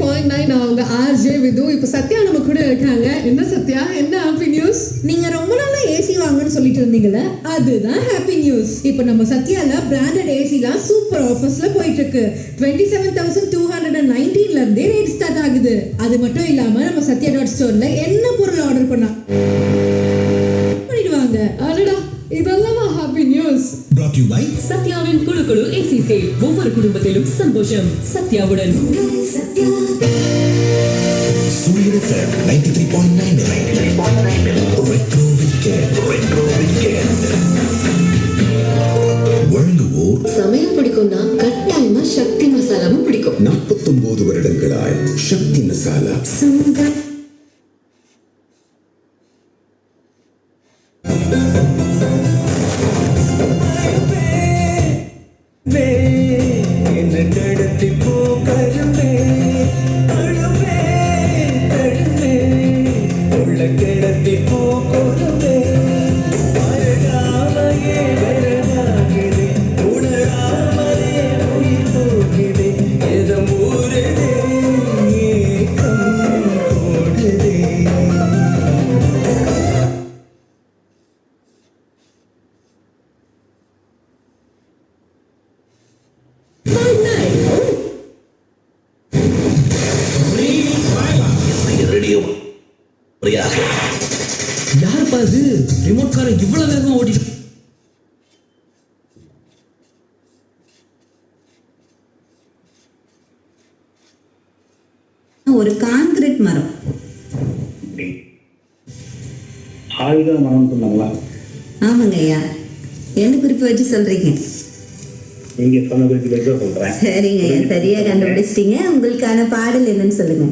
93.9 அவங்க ஆர்ஜே விது. இப்போ சத்யா நம்ம கூட இருக்காங்க. என்ன சத்யா, என்ன ஹாப்பி நியூஸ்? நீங்க ரொம்ப நாளா ஏசி வாங்கணும்னு சொல்லிட்டு இருந்தீங்கல்ல, அதுதான் ஹாப்பி நியூஸ். இப்போ நம்ம சத்யால பிராண்டட் ஏசிலாம் சூப்பர் ஆஃபர்ஸ்ல போயிட்டு இருக்கு. 27,219ல இருந்தே ரேட் ஸ்டார்ட் ஆகுது. அது மட்டும் இல்லாம நம்ம சத்யா டாட் ஸ்டோர்ல என்ன பொருள் ஆர்டர் பண்ணிடுவாங்க. அடடா, இதெல்லாம் happy news. brought to you by சத்யாவின் குழு குழு ஏசி சேல். ஒவ்வொரு குடும்பத்திலும் சந்தோஷம் சத்யாவுடன். Surya FM 93.9 Retro Weekend வழங்குவோர். சமையல் பிடிக்கும்னா கட்டாயமா சக்தி மசாலாவும் பிடிக்கும். 49 வருடங்களாய் சக்தி மசாலா. யார் பாது ரிமோட் காரை இவ்வளவு வேகமா ஓடிட்டு? ஒரு கான்கிரீட் மரம். ஆயுத மரம் சொன்னாங்களா? ஆமாங்க ஐயா. என்ன குறிப்பு வச்சு சொல்றீங்க? நீங்க சொன்ன குறிப்பு வச்சு சொல்றேன். சரிங்க ஐயா, சரியா கண்டுபிடிச்சிட்டீங்க. உங்களுக்கான பாடல் என்னன்னு சொல்லுங்க.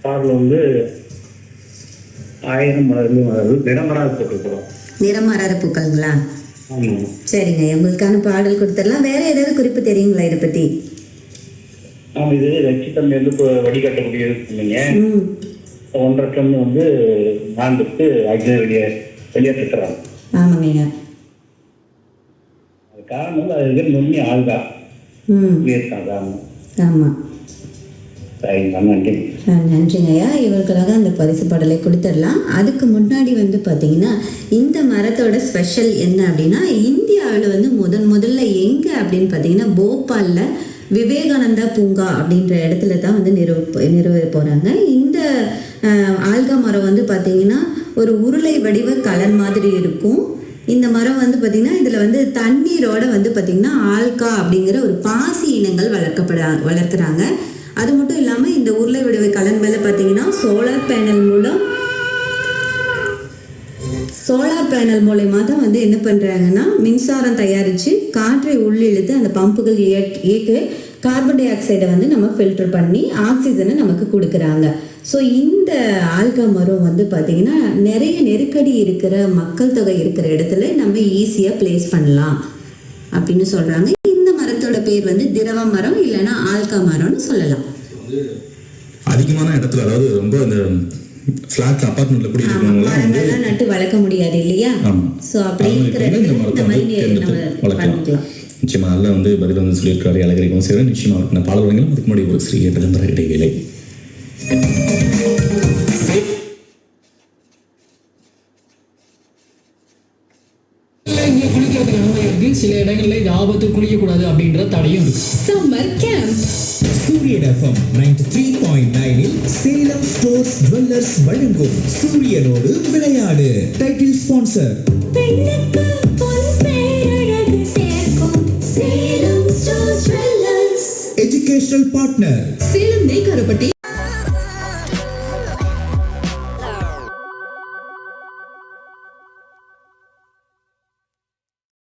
பாடல் வந்து 1000 மலர்கள் மலர்கள் நிறமராத பூக்கள். நிறமராத பூக்கள்ங்களா? ஆமா. சரிங்க, உங்களுக்கான பாடல் கொடுத்துடலாம். வேற ஏதாவது குறிப்பு தெரியுங்களா இதை பத்தி? ஆமா, இது ரச்சித்தன்மை வந்து இப்போ வடிகட்டக்கூடியது சொன்னீங்க. 1.5 டன் வந்து நான்கு அக்னி வெளியேற்றுறாங்க. ஆமாங்க ஐயா. அது காரணம் வந்து அது நுண்ணி ஆள்தா. ஆமா. நன்றி. நன்றிங்க ஐயா. இவர்களுக்காக அந்த பரிசு பாடலை கொடுத்துடலாம். அதுக்கு முன்னாடி வந்து பார்த்தீங்கன்னா இந்த மரத்தோட ஸ்பெஷல் என்ன அப்படின்னா, இந்தியாவில் வந்து முதல்ல எங்கே அப்படின்னு பார்த்தீங்கன்னா போபாலில் விவேகானந்தா பூங்கா அப்படின்ற இடத்துல தான் வந்து நிறுவ போகிறாங்க. இந்த ஆல்கா மரம் வந்து பார்த்தீங்கன்னா ஒரு உருளை வடிவ கலன் மாதிரி இருக்கும். இந்த மரம் வந்து பார்த்திங்கன்னா இதில் வந்து தண்ணீரோட வந்து பார்த்திங்கன்னா ஆல்கா அப்படிங்கிற ஒரு பாசி இனங்கள் வளர்க்குறாங்க. அது மட்டும் இல்லாமல் இந்த உருளை வடிவ கலன் மேலே பார்த்தீங்கன்னா சோலார் பேனல் மூலயமா தான் வந்து என்ன பண்ணுறாங்கன்னா மின்சாரம் தயாரித்து காற்றை உள்ளிழுத்து அந்த பம்புகள் இயக்க கார்பன் டை ஆக்சைடை வந்து நம்ம ஃபில்டர் பண்ணி ஆக்சிஜனை நமக்கு கொடுக்குறாங்க. ஸோ இந்த ஆல்கா மரம் வந்து பார்த்திங்கன்னா நிறைய நெருக்கடி இருக்கிற மக்கள் தொகை இருக்கிற இடத்துல நம்ம ஈஸியாக பிளேஸ் பண்ணலாம் அப்படின்னு சொல்கிறாங்க. இந்த மரத்தோட பேர் வந்து திரவ மரம் இல்லைன்னா ஆல்கா மரம்னு சொல்லலாம். அதிகமான இடத்துல, அதாவது ரொம்ப அந்த ஃபிளாட் அபார்ட்மெண்ட்ல கூட மரங்கள்லாம் நட்டு வளர்க்க முடியாது இல்லையா? ஸோ அப்படி இருக்கிற இடத்துல இந்த மாதிரி நம்ம பண்ணிக்கலாம். நிச்சயமா நல்ல வந்து பதில் வந்து சொல்லியிருக்காரு அழகரிக்கும் சேர. நிச்சயமா அவருக்கு பாடல் வழங்கலாம். அதுக்கு முன்னாடி ஒரு சிறிய விளம்பர இடைவேளை. சில இடங்கள்ல இது ஆபத்து, குளிக்கக்கூடாது அப்படின்ற தடையும் இருக்கு. சம்மர் கேம்ப் சூரியன் FM 93.9 சேலம் ஸ்டோர்ஸ் ஜுவல்லர்ஸ் வழங்கும் சூரியனோடு விளையாடு. Title sponsor educational partner Salem Neikkarapatti